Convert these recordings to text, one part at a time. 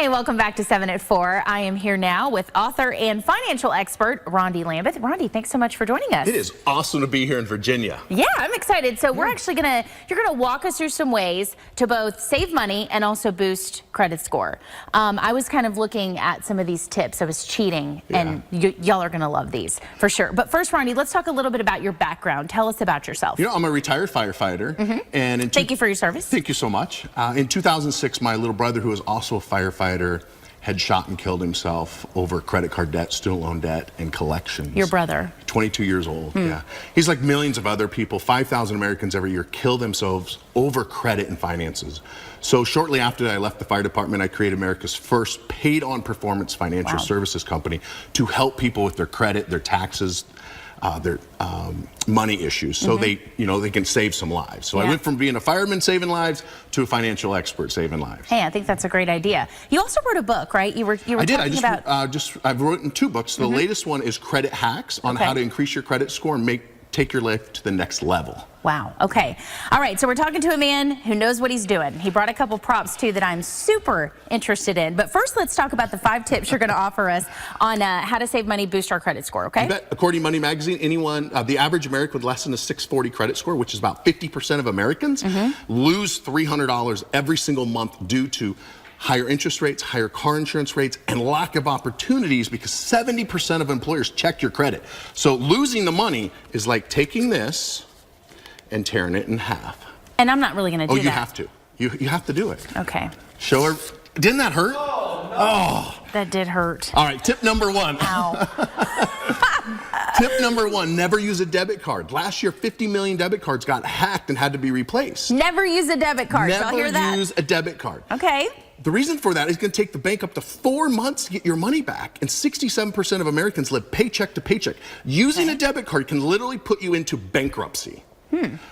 Hey, welcome back to 7 at 4. I am here now with author and financial expert Rondi Lambeth. Rondi, thanks so much for joining us. It is awesome to be here in Virginia. Yeah, I'm excited. So we're actually you're gonna walk us through some ways to both save money and also boost credit score. I was kind of looking at some of these tips. I was cheating, and y'all are gonna love these for sure. But first, Rondi, let's talk a little bit about your background. Tell us about yourself. You know, I'm a retired firefighter, and thank you for your service. Thank you so much. In 2006, my little brother, who was also a firefighter, had shot and killed himself over credit card debt, student loan debt, and collections. Your brother? 22 years old, yeah. He's like millions of other people. 5,000 Americans every year kill themselves over credit and finances. So shortly after I left the fire department, I created America's first paid-on performance financial services company to help people with their credit, their taxes, their money issues, so they can save some lives. So I went from being a fireman saving lives to a financial expert saving lives. Hey, I think that's a great idea. You also wrote a book, right? You were talking about. I've written 2 books. The latest one is Credit Hacks on how to increase your credit score and take your life to the next level. Wow. Okay. All right. So we're talking to a man who knows what he's doing. He brought a couple props too that I'm super interested in. But first, let's talk about the 5 tips you're going to offer us on how to save money, boost our credit score. Okay. According to Money Magazine, the average American with less than a 640 credit score, which is about 50% of Americans, lose $300 every single month due to higher interest rates, higher car insurance rates, and lack of opportunities because 70% of employers check your credit. So losing the money is like taking this and tearing it in half. And I'm not really going to do that. Oh, you have to. You have to do it. Okay. Show her. Didn't that hurt? Oh. That did hurt. All right, tip number 1. Ow. Tip number 1, never use a debit card. Last year, 50 million debit cards got hacked and had to be replaced. Never use a debit card. Never I'll hear that. use a debit card. Okay. The reason for that is going to take the bank up to 4 months to get your money back, and 67% of Americans live paycheck to paycheck. Using a debit card can literally put you into bankruptcy.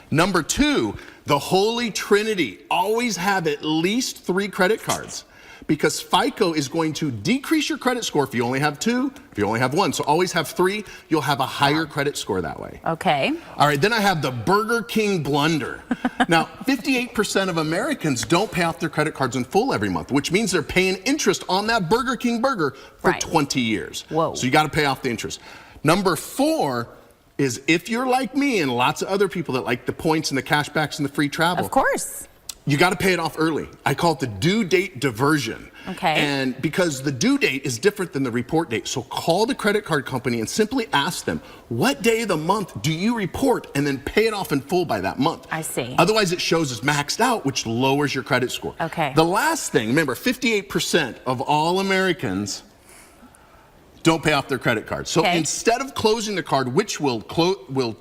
Number 2, the Holy Trinity. Always have at least 3 credit cards, because FICO is going to decrease your credit score if you only have 2, if you only have 1. So always have 3. You'll have a higher credit score that way. Okay. All right, then I have the Burger King blunder. Now, 58% of Americans don't pay off their credit cards in full every month, which means they're paying interest on that Burger King burger for 20 years. Whoa. So you got to pay off the interest. Number 4 is, if you're like me and lots of other people that like the points and the cashbacks and the free travel. Of course. You got to pay it off early. I call it the due date diversion. Okay. And because the due date is different than the report date. So call the credit card company and simply ask them, what day of the month do you report, and then pay it off in full by that month. I see. Otherwise, it shows as maxed out, which lowers your credit score. Okay. The last thing, remember, 58% of all Americans don't pay off their credit card. So instead of closing the card, which will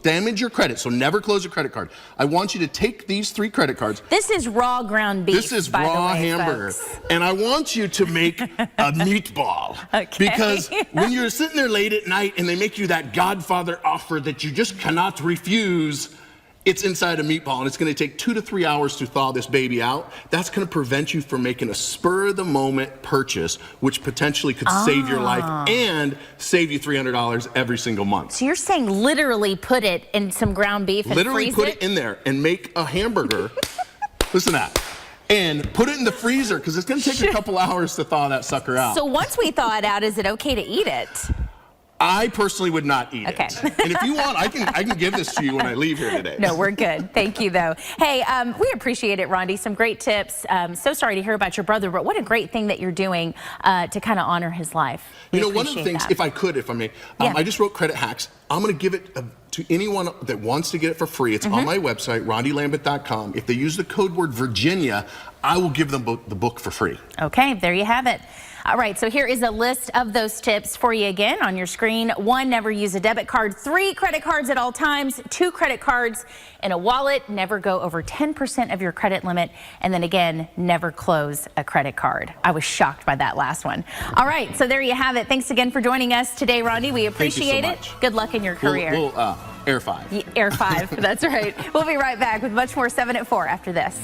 damage your credit, so never close a credit card, I want you to take these 3 credit cards. This is raw ground beef. This is raw hamburger. And I want you to make a meatball. Because when you're sitting there late at night and they make you that Godfather offer that you just cannot refuse, it's inside a meatball, and it's going to take 2 to 3 hours to thaw this baby out. That's going to prevent you from making a spur-of-the-moment purchase, which potentially could save your life and save you $300 every single month. So you're saying literally put it in some ground beef and literally freeze put it in there and make a hamburger. Listen to that. And put it in the freezer, because it's going to take a couple hours to thaw that sucker out. So once we thaw it out, is it okay to eat it? I personally would not eat it. And if you want, I can give this to you when I leave here today. No, we're good. Thank you, though. Hey, we appreciate it, Rondi. Some great tips. So sorry to hear about your brother, but what a great thing that you're doing to kind of honor his life. You know, one of the things, if I may, I just wrote Credit Hacks. I'm going to give it to anyone that wants to get it for free. It's on my website, rondilambeth.com. If they use the code word Virginia, I will give them the book for free. Okay, there you have it. All right, so here is a list of those tips for you again on your screen. 1, never use a debit card. 3, credit cards at all times. 2, credit cards in a wallet. Never go over 10% of your credit limit. And then again, never close a credit card. I was shocked by that last one. All right, so there you have it. Thanks again for joining us today, Rondi. We appreciate it. Good luck in your career. Air 5. Air 5, that's right. We'll be right back with much more 7 at 4 after this.